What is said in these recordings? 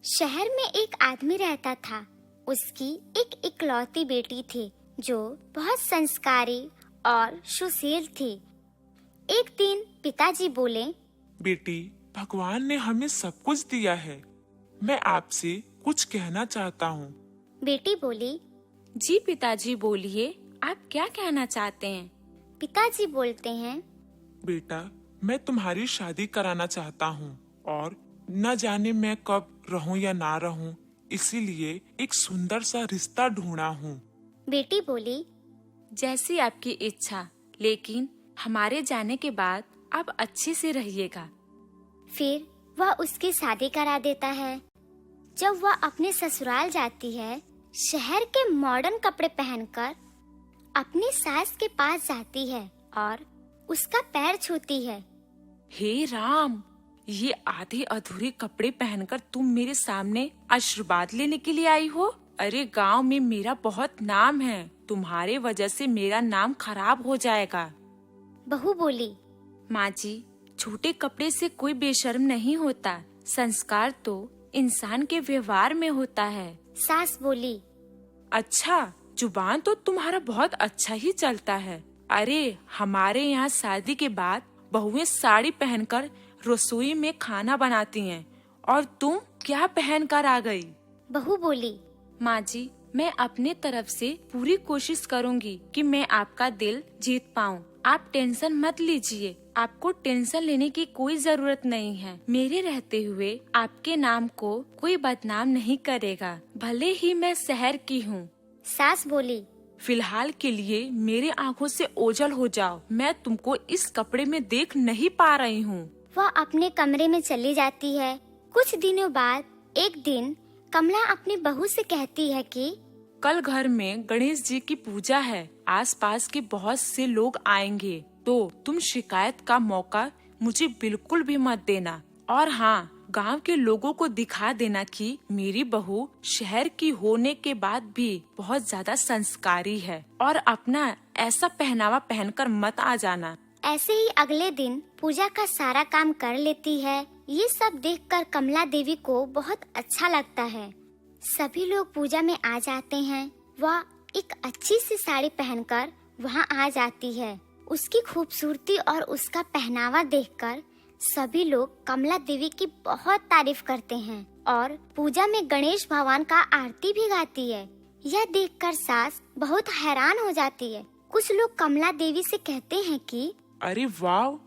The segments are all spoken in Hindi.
शहर में एक आदमी रहता था। उसकी एक इकलौती बेटी थी जो बहुत संस्कारी और सुशील थी। एक दिन पिताजी बोले, बेटी, भगवान ने हमें सब कुछ दिया है। मैं आपसे कुछ कहना चाहता हूँ। बेटी बोली, जी पिताजी बोलिए, आप क्या कहना चाहते हैं? पिताजी बोलते हैं, बेटा, मैं तुम्हारी शादी कराना चाहता हूँ और न जाने मैं कब रहूँ या ना रहूँ, इसीलिए एक सुंदर सा रिश्ता ढूंढा हूँ। बेटी बोली, जैसी आपकी इच्छा, लेकिन हमारे जाने के बाद आप अच्छे से रहिएगा। फिर वह उसकी शादी करा देता है। जब वह अपने ससुराल जाती है, शहर के मॉडर्न कपड़े पहनकर अपनी सास के पास जाती है और उसका पैर छूती है। हे राम, ये आधे अधूरे कपड़े पहनकर तुम मेरे सामने आशीर्वाद लेने के लिए आई हो? अरे गांव में मेरा बहुत नाम है, तुम्हारे वजह से मेरा नाम खराब हो जाएगा। बहू बोली, माँ जी, छोटे कपड़े से कोई बेशर्म नहीं होता। संस्कार तो इंसान के व्यवहार में होता है। सास बोली, अच्छा, जुबान तो तुम्हारा बहुत अच्छा ही चलता है। अरे हमारे यहाँ शादी के बाद बहुएं साड़ी पहनकर रसोई में खाना बनाती हैं और तुम क्या पहनकर आ गई? बहू बोली, माँ जी, मैं अपने तरफ से पूरी कोशिश करूँगी कि मैं आपका दिल जीत पाऊँ। आप टेंशन मत लीजिए, आपको टेंशन लेने की कोई जरूरत नहीं है। मेरे रहते हुए आपके नाम को कोई बदनाम नहीं करेगा, भले ही मैं शहर की हूँ। सास बोली, फिलहाल के लिए मेरे आँखों से ओझल हो जाओ, मैं तुमको इस कपड़े में देख नहीं पा रही हूँ। वह अपने कमरे में चली जाती है। कुछ दिनों बाद एक दिन कमला अपनी बहू से कहती है कि कल घर में गणेश जी की पूजा है, आसपास के बहुत से लोग आएंगे, तो तुम शिकायत का मौका मुझे बिल्कुल भी मत देना। और हाँ, गांव के लोगों को दिखा देना कि मेरी बहू शहर की होने के बाद भी बहुत ज्यादा संस्कारी है, और अपना ऐसा पहनावा पहनकर मत आ जाना। ऐसे ही अगले दिन पूजा का सारा काम कर लेती है। ये सब देखकर कमला देवी को बहुत अच्छा लगता है। सभी लोग पूजा में आ जाते हैं। वह एक अच्छी सी साड़ी पहनकर वहाँ आ जाती है। उसकी खूबसूरती और उसका पहनावा देखकर सभी लोग कमला देवी की बहुत तारीफ करते हैं और पूजा में गणेश भगवान का आरती भी गाती है। यह देखकर सास बहुत हैरान हो जाती है। कुछ लोग कमला देवी से कहते हैं कि अरे वाह,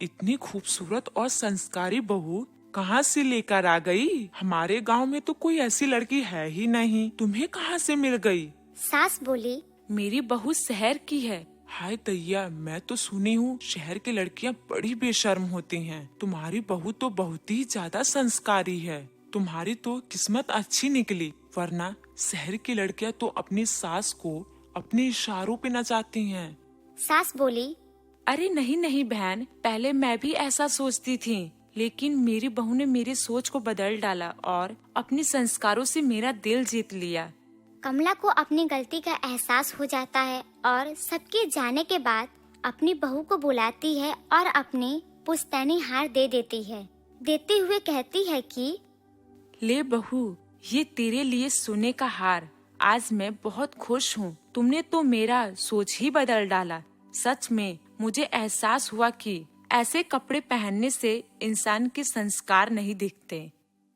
इतनी खूबसूरत और संस्कारी बहू कहाँ से लेकर आ गई? हमारे गांव में तो कोई ऐसी लड़की है ही नहीं, तुम्हें कहाँ से मिल गई? सास बोली, मेरी बहू शहर की है। हाय दैया, मैं तो सुनी हूँ शहर की लड़कियाँ बड़ी बेशर्म होती हैं। तुम्हारी बहू तो बहुत ही ज्यादा संस्कारी है। तुम्हारी तो किस्मत अच्छी निकली, वरना शहर की लड़कियाँ तो अपनी सास को अपने इशारों पे नचाती हैं। सास बोली, अरे नहीं नहीं बहन, पहले मैं भी ऐसा सोचती थी, लेकिन मेरी बहू ने मेरी सोच को बदल डाला और अपने संस्कारों से मेरा दिल जीत लिया। कमला को अपनी गलती का एहसास हो जाता है और सबके जाने के बाद अपनी बहू को बुलाती है और अपनी पुश्तैनी हार दे देती है। देते हुए कहती है कि ले बहू, ये तेरे लिए सोने का हार। आज मैं बहुत खुश हूँ, तुमने तो मेरा सोच ही बदल डाला। सच में मुझे एहसास हुआ कि ऐसे कपड़े पहनने से इंसान के संस्कार नहीं दिखते।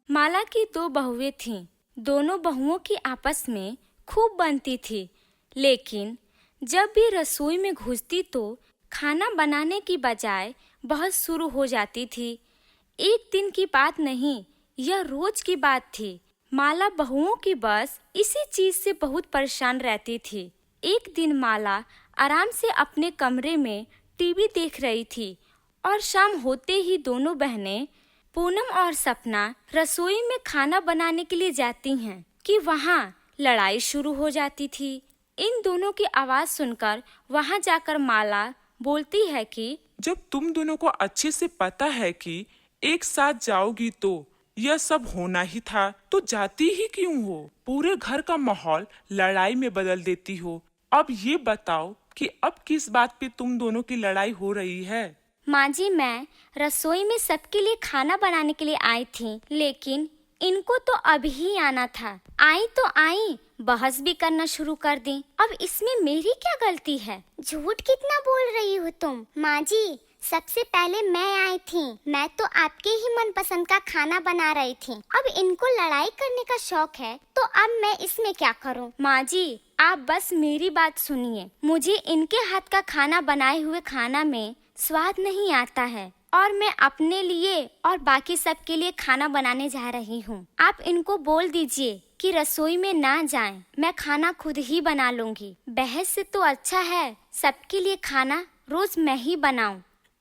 माला की 2 बहुएं थीं। दोनों बहुओं की आपस में खूब बनती थी, लेकिन जब भी रसोई में घुसती तो खाना बनाने की बजाय बहस शुरू हो जाती थी। एक दिन की बात नहीं, यह रोज की बात थी। माला बहुओं की बस इसी चीज से बहुत परेशान रहती थी। एक दिन माला आराम से अपने कमरे में टीवी देख रही थी और शाम होते ही दोनों बहनें पूनम और सपना रसोई में खाना बनाने के लिए जाती हैं कि वहाँ लड़ाई शुरू हो जाती थी। इन दोनों की आवाज सुनकर वहाँ जाकर माला बोलती है कि जब तुम दोनों को अच्छे से पता है कि एक साथ जाओगी तो यह सब होना ही था, तो जाती ही क्यों हो? पूरे घर का माहौल लड़ाई में बदल देती हो। अब ये बताओ कि अब किस बात पे तुम दोनों की लड़ाई हो रही है? माँ जी, मैं रसोई में सबके लिए खाना बनाने के लिए आई थी, लेकिन इनको तो अभी ही आना था। आई तो आई, बहस भी करना शुरू कर दी। अब इसमें मेरी क्या गलती है? झूठ कितना बोल रही हो तुम? माँ जी, सबसे पहले मैं आई थी। मैं तो आपके ही मनपसंद का खाना बना रही थी। अब इनको लड़ाई करने का शौक है, तो अब मैं इसमें क्या करूं? माँ जी, आप बस मेरी बात सुनिए। मुझे इनके हाथ का खाना बनाए हुए खाना में स्वाद नहीं आता है और मैं अपने लिए और बाकी सबके लिए खाना बनाने जा रही हूँ। आप इनको बोल दीजिए कि रसोई में ना जाएं। मैं खाना खुद ही बना लूंगी। बहस से तो अच्छा है सबके लिए खाना रोज मैं ही बनाऊं।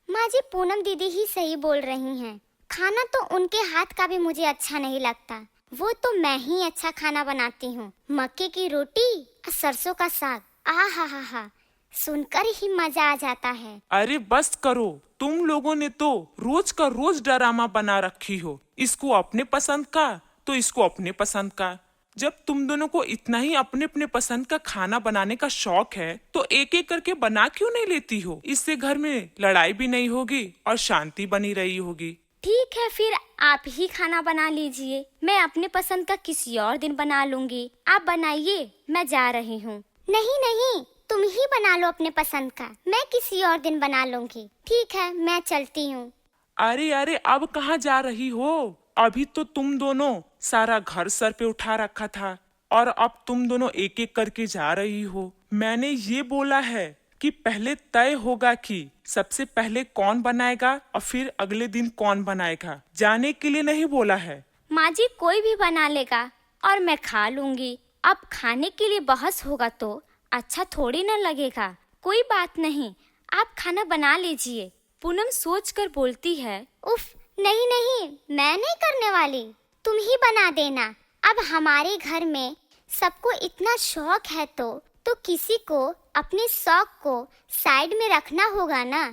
माँ जी, पूनम दीदी ही सही बोल रही हैं। खाना तो उनके हाथ का भी मुझे अच्छा नहीं लगता। वो तो मैं ही अच्छा खाना बनाती हूँ। मक्के की रोटी और सरसों का साग, आहा, सुनकर ही मजा आ जाता है। अरे बस करो, तुम लोगों ने तो रोज का रोज ड्रामा बना रखी हो। इसको अपने पसंद का तो इसको अपने पसंद का। जब तुम दोनों को इतना ही अपने अपने पसंद का खाना बनाने का शौक है तो एक एक करके बना क्यों नहीं लेती हो? इससे घर में लड़ाई भी नहीं होगी और शांति बनी रही होगी। ठीक है, फिर आप ही खाना बना लीजिए। मैं अपने पसंद का किसी और दिन बना लूंगी। आप बनाइए, मैं जा रही हूँ। नहीं, तुम ही बना लो अपने पसंद का। मैं किसी और दिन बना लूंगी। ठीक है, मैं चलती हूँ। अरे अब कहाँ जा रही हो? अभी तो तुम दोनों सारा घर सर पे उठा रखा था और अब तुम दोनों एक एक करके जा रही हो। मैंने ये बोला है कि पहले तय होगा कि सबसे पहले कौन बनाएगा और फिर अगले दिन कौन बनाएगा। जाने के लिए नहीं बोला है। माँ जी, कोई भी बना लेगा और मैं खा लूंगी। अब खाने के लिए बहस होगा तो अच्छा थोड़ी न लगेगा। कोई बात नहीं, आप खाना बना लीजिए। पूनम सोचकर बोलती है, उफ, नहीं, मैं नहीं करने वाली। तुम ही बना देना। अब हमारे घर में सबको इतना शौक है तो किसी को अपने शौक को साइड में रखना होगा ना।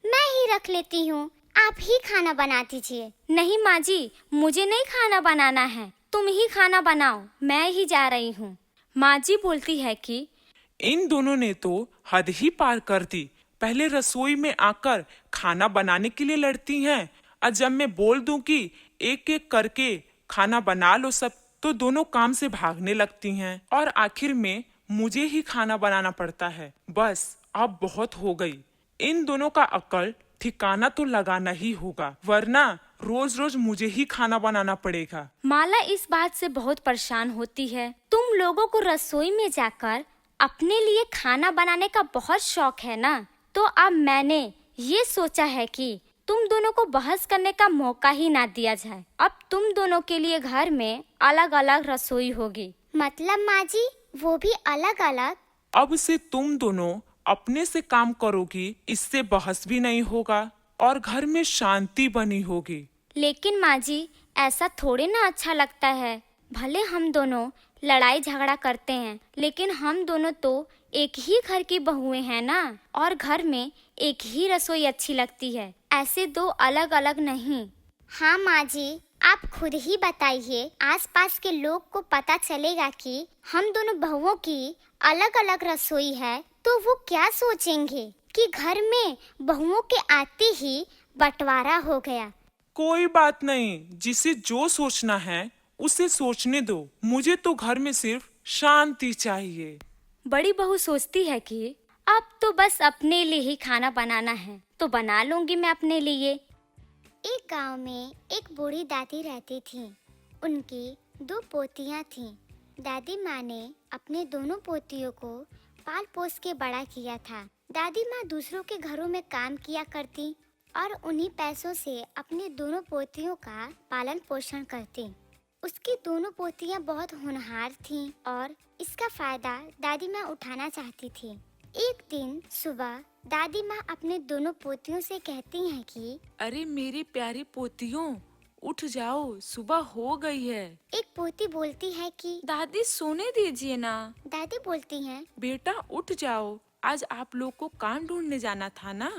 मैं ही रख लेती हूँ। आप ही खाना बना दीजिए। नहीं माँ जी, मुझे नहीं खाना बनाना है। तुम ही खाना बनाओ, मैं ही जा रही हूँ। माँ जी बोलती है कि इन दोनों ने तो हद ही पार कर दी। पहले रसोई में आकर खाना बनाने के लिए लड़ती हैं और जब मैं बोल दूं कि एक एक करके खाना बना लो सब, तो दोनों काम से भागने लगती हैं और आखिर में मुझे ही खाना बनाना पड़ता है। बस अब बहुत हो गई। इन दोनों का अक्ल ठिकाना तो लगाना ही होगा, वरना रोज रोज मुझे ही खाना बनाना पड़ेगा। माला इस बात से बहुत परेशान होती है। तुम लोगों को रसोई में जाकर अपने लिए खाना बनाने का बहुत शौक है ना, तो अब मैंने ये सोचा है कि तुम दोनों को बहस करने का मौका ही ना दिया जाए। अब तुम दोनों के लिए घर में अलग अलग रसोई होगी। मतलब माँ जी, वो भी अलग अलग? अब से तुम दोनों अपने से काम करोगी, इससे बहस भी नहीं होगा और घर में शांति बनी होगी। लेकिन माँ जी, ऐसा थोड़ी ना अच्छा लगता है। भले हम दोनों लड़ाई झगड़ा करते हैं, लेकिन हम दोनों तो एक ही घर की बहुएं हैं ना, और घर में एक ही रसोई अच्छी लगती है, ऐसे दो अलग अलग नहीं। हाँ माँ जी, आप खुद ही बताइए, आसपास के लोग को पता चलेगा कि हम दोनों बहुओं की अलग अलग रसोई है, तो वो क्या सोचेंगे कि घर में बहुओं के आते ही बंटवारा हो गया। कोई बात नहीं, जिसे जो सोचना है उसे सोचने दो। मुझे तो घर में सिर्फ शांति चाहिए। बड़ी बहू सोचती है कि अब तो बस अपने लिए ही खाना बनाना है, तो बना लूंगी मैं अपने लिए। एक गांव में एक बूढ़ी दादी रहती थी। उनकी 2 पोतियां थीं। दादी माँ ने अपने दोनों पोतियों को पाल पोस के बड़ा किया था। दादी माँ दूसरों के घरों में काम किया करती और उन्हीं पैसों से अपनी दोनों पोतियों का पालन पोषण करती। उसकी दोनों पोतियां बहुत होनहार थीं और इसका फायदा दादी माँ उठाना चाहती थी। एक दिन सुबह दादी माँ अपने दोनों पोतियों से कहती हैं कि अरे मेरी प्यारी पोतियों, उठ जाओ, सुबह हो गई है। एक पोती बोलती है कि दादी सोने दीजिए ना। दादी बोलती हैं, बेटा उठ जाओ, आज आप लोग को काम ढूंढने जाना था ना।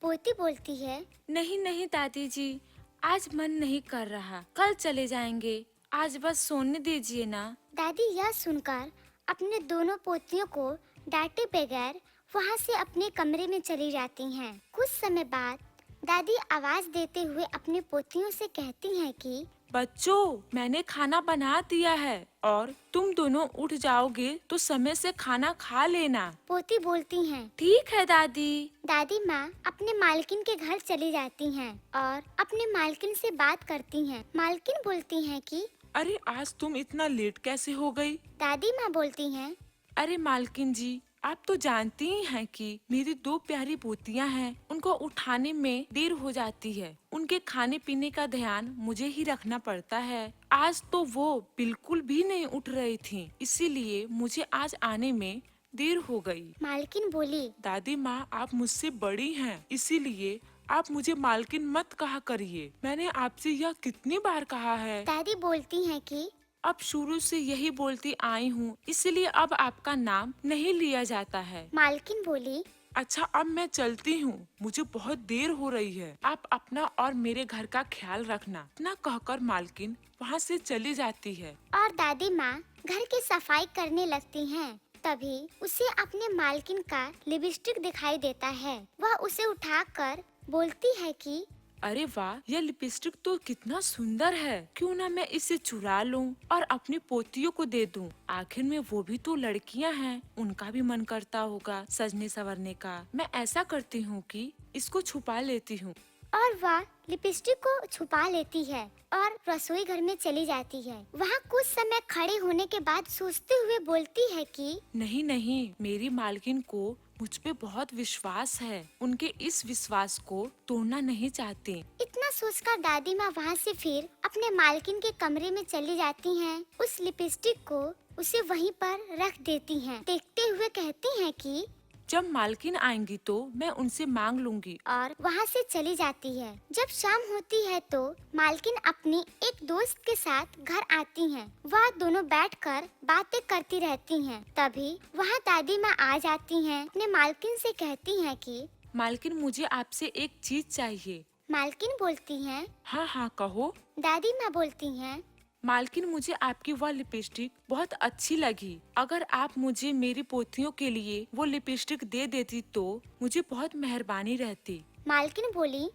पोती बोलती है, नहीं दादी जी, आज मन नहीं कर रहा, कल चले जाएंगे, आज बस सोने दीजिए ना। दादी यह सुनकर अपने दोनों पोतियों को डांटे बगैर वहाँ से अपने कमरे में चली जाती हैं। कुछ समय बाद दादी आवाज देते हुए अपनी पोतियों से कहती हैं कि बच्चों, मैंने खाना बना दिया है और तुम दोनों उठ जाओगे तो समय से खाना खा लेना। पोती बोलती हैं। ठीक है दादी। दादी माँ अपने मालकिन के घर चली जाती हैं और अपने मालकिन से बात करती हैं। मालकिन बोलती हैं कि अरे आज तुम इतना लेट कैसे हो गई? दादी माँ बोलती हैं। अरे मालकिन जी, आप तो जानती ही हैं कि मेरी 2 प्यारी पोतियां हैं, उनको उठाने में देर हो जाती है। उनके खाने पीने का ध्यान मुझे ही रखना पड़ता है। आज तो वो बिल्कुल भी नहीं उठ रही थीं, इसीलिए मुझे आज आने में देर हो गई। मालकिन बोली। दादी माँ, आप मुझसे बड़ी हैं, इसीलिए आप मुझे मालकिन मत कहा करिए। मैंने आपसे यह कितनी बार कहा है। दादी बोलती हैं कि अब शुरू से यही बोलती आई हूँ, इसलिए अब आपका नाम नहीं लिया जाता है। मालकिन बोली। अच्छा, अब मैं चलती हूँ, मुझे बहुत देर हो रही है। आप अपना और मेरे घर का ख्याल रखना। इतना कहकर मालकिन वहाँ से चली जाती है। और दादी माँ घर की सफाई करने लगती हैं। तभी उसे अपने मालकिन का लिपस्टिक दिखाई देता है। वह उसे उठाकर बोलती है कि अरे वाह, यह लिपस्टिक तो कितना सुंदर है। क्यों ना मैं इसे चुरा लूं और अपनी पोतियों को दे दूं। आखिर में वो भी तो लड़कियां हैं, उनका भी मन करता होगा सजने संवरने का। मैं ऐसा करती हूँ कि इसको छुपा लेती हूँ। और वह लिपस्टिक को छुपा लेती है और रसोई घर में चली जाती है। वहाँ कुछ समय खड़े होने के बाद सोचते हुए बोलती है कि नहीं नहीं, मेरी मालकिन को मुझ पे बहुत विश्वास है। उनके इस विश्वास को तोड़ना नहीं चाहती। इतना सोचकर दादी माँ वहाँ से फिर अपने मालकिन के कमरे में चली जाती हैं। उस लिपस्टिक को उसे वहीं पर रख देती हैं। देखते हुए कहती हैं कि जब मालकिन आएंगी तो मैं उनसे मांग लूंगी। और वहाँ से चली जाती है। जब शाम होती है तो मालकिन अपनी एक दोस्त के साथ घर आती हैं। वह दोनों बैठकर बातें करती रहती हैं। तभी वहाँ दादी माँ आ जाती हैं। अपने मालकिन से कहती हैं कि मालकिन, मुझे आपसे एक चीज चाहिए। मालकिन बोलती हैं। हाँ हाँ कहो। दादी माँ बोलती हैं। मालकिन, मुझे आपकी वह लिपस्टिक बहुत अच्छी लगी। अगर आप मुझे मेरी पोतियों के लिए वो लिपस्टिक दे देती तो मुझे बहुत मेहरबानी रहती। मालकिन बोली।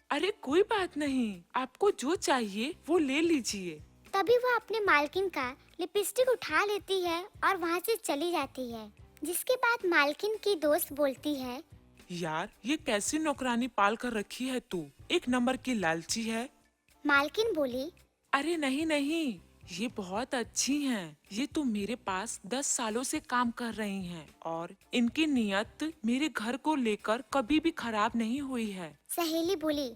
अरे कोई बात नहीं, आपको जो चाहिए वो ले लीजिए। तभी वह अपने मालकिन का लिपस्टिक उठा लेती है और वहाँ से चली जाती है। जिसके बाद मालकिन की दोस्त बोलती है, यार, ये कैसी नौकरानी पाल कर रखी है तू? एक नंबर की लालची है। मालकिन बोली। अरे नहीं नहीं, ये बहुत अच्छी हैं। ये तो मेरे पास 10 सालों से काम कर रही हैं और इनकी नियत मेरे घर को लेकर कभी भी खराब नहीं हुई है। सहेली बोली।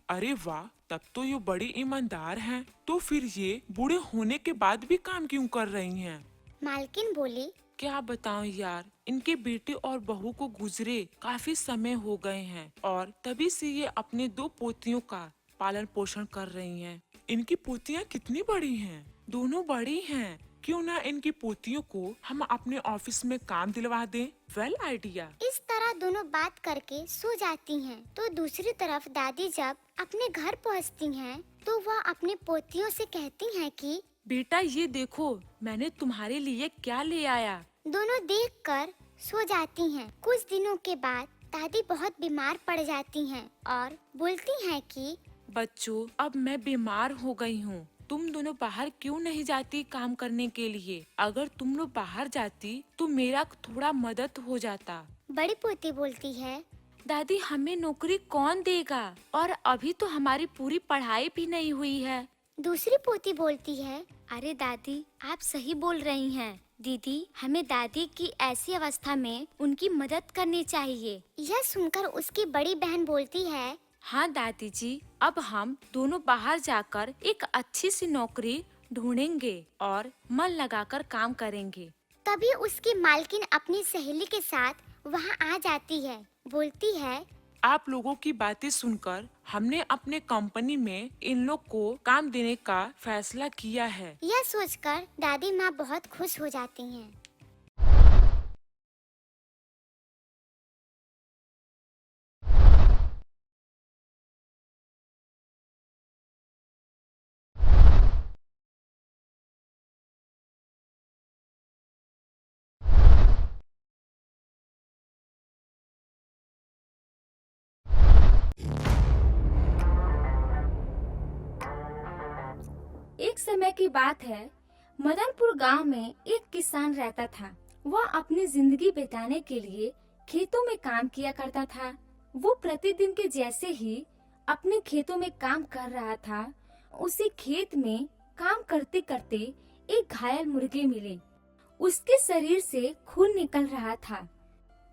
अरे वाह, तब तो ये बड़ी ईमानदार हैं। तो फिर ये बूढ़े होने के बाद भी काम क्यों कर रही हैं? मालकिन बोली। क्या बताऊं यार, इनके बेटे और बहू को गुजरे काफी समय हो गए हैं और तभी से ये अपने 2 पोतियों का पालन पोषण कर रही हैं। इनकी पोतियाँ कितनी बड़ी हैं? दोनों बड़ी हैं। क्यों ना इनकी पोतियों को हम अपने ऑफिस में काम दिलवा दें? Well idea. इस तरह दोनों बात करके सो जाती हैं। तो दूसरी तरफ दादी जब अपने घर पहुंचती हैं, तो वह अपनी पोतियों से कहती हैं कि बेटा, ये देखो मैंने तुम्हारे लिए क्या ले आया। दोनों देखकर सो जाती हैं। कुछ दिनों के बाद दादी बहुत बीमार पड़ जाती हैं और बोलती हैं कि बच्चों, अब मैं बीमार हो गई हूँ। तुम दोनों बाहर क्यों नहीं जाती काम करने के लिए? अगर तुम लोग बाहर जाती तो मेरा थोड़ा मदद हो जाता। बड़ी पोती बोलती है, दादी, हमें नौकरी कौन देगा? और अभी तो हमारी पूरी पढ़ाई भी नहीं हुई है। दूसरी पोती बोलती है, अरे दादी, आप सही बोल रही हैं। दीदी, हमें दादी की ऐसी अवस्था में उनकी मदद करनी चाहिए। यह सुनकर उसकी बड़ी बहन बोलती है, हाँ दादी जी, अब हम दोनों बाहर जाकर एक अच्छी सी नौकरी ढूंढेंगे और मन लगाकर काम करेंगे। तभी उसकी मालकिन अपनी सहेली के साथ वहाँ आ जाती है। बोलती है, आप लोगों की बातें सुनकर हमने अपने कंपनी में इन लोग को काम देने का फैसला किया है। यह सोचकर दादी माँ बहुत खुश हो जाती हैं। एक समय की बात है, मदनपुर गांव में एक किसान रहता था। वह अपनी जिंदगी बिताने के लिए खेतों में काम किया करता था। वो प्रतिदिन के जैसे ही अपने खेतों में काम कर रहा था, उसे खेत में काम करते करते एक घायल मुर्गी मिली। उसके शरीर से खून निकल रहा था।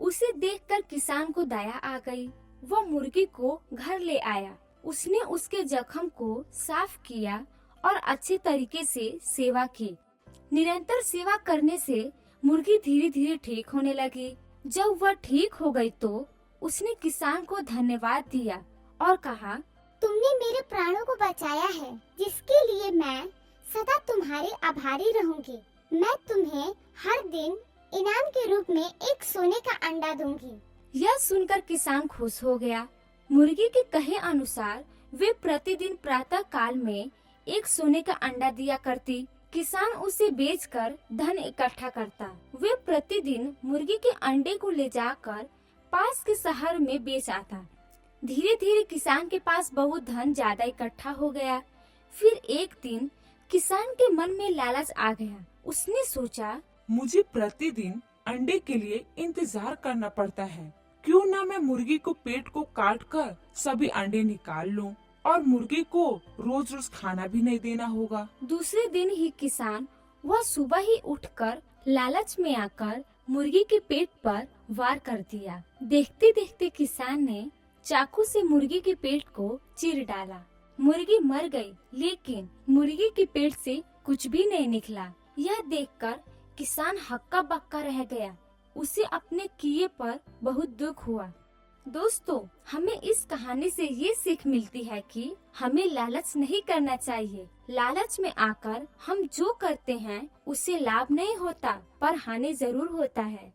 उसे देखकर किसान को दया आ गई। वह मुर्गी को घर ले आया। उसने उसके जख्म को साफ किया और अच्छे तरीके से सेवा की। निरंतर सेवा करने से मुर्गी धीरे धीरे ठीक होने लगी। जब वह ठीक हो गई तो उसने किसान को धन्यवाद दिया और कहा, तुमने मेरे प्राणों को बचाया है, जिसके लिए मैं सदा तुम्हारी आभारी रहूंगी। मैं तुम्हें हर दिन इनाम के रूप में एक सोने का अंडा दूंगी। यह सुनकर किसान खुश हो गया। मुर्गी के कहे अनुसार वे प्रतिदिन प्रातः काल में एक सोने का अंडा दिया करती। किसान उसे बेचकर धन इकट्ठा करता। वे प्रतिदिन मुर्गी के अंडे को ले जाकर पास के शहर में बेच आता। धीरे धीरे किसान के पास बहुत धन ज्यादा इकट्ठा हो गया। फिर एक दिन किसान के मन में लालच आ गया। उसने सोचा, मुझे प्रतिदिन अंडे के लिए इंतजार करना पड़ता है, क्यों ना मैं मुर्गी को पेट को काट कर सभी अंडे निकाल लूं और मुर्गी को रोज रोज खाना भी नहीं देना होगा। दूसरे दिन ही किसान वह सुबह ही उठकर लालच में आकर मुर्गी के पेट पर वार कर दिया। देखते देखते किसान ने चाकू से मुर्गी के पेट को चीर डाला। मुर्गी मर गई, लेकिन मुर्गी के पेट से कुछ भी नहीं निकला। यह देखकर किसान हक्का बक्का रह गया। उसे अपने किए पर बहुत दुख हुआ। दोस्तों, हमें इस कहानी से ये सीख मिलती है कि हमें लालच नहीं करना चाहिए। लालच में आकर हम जो करते हैं उससे लाभ नहीं होता, पर हानि जरूर होता है।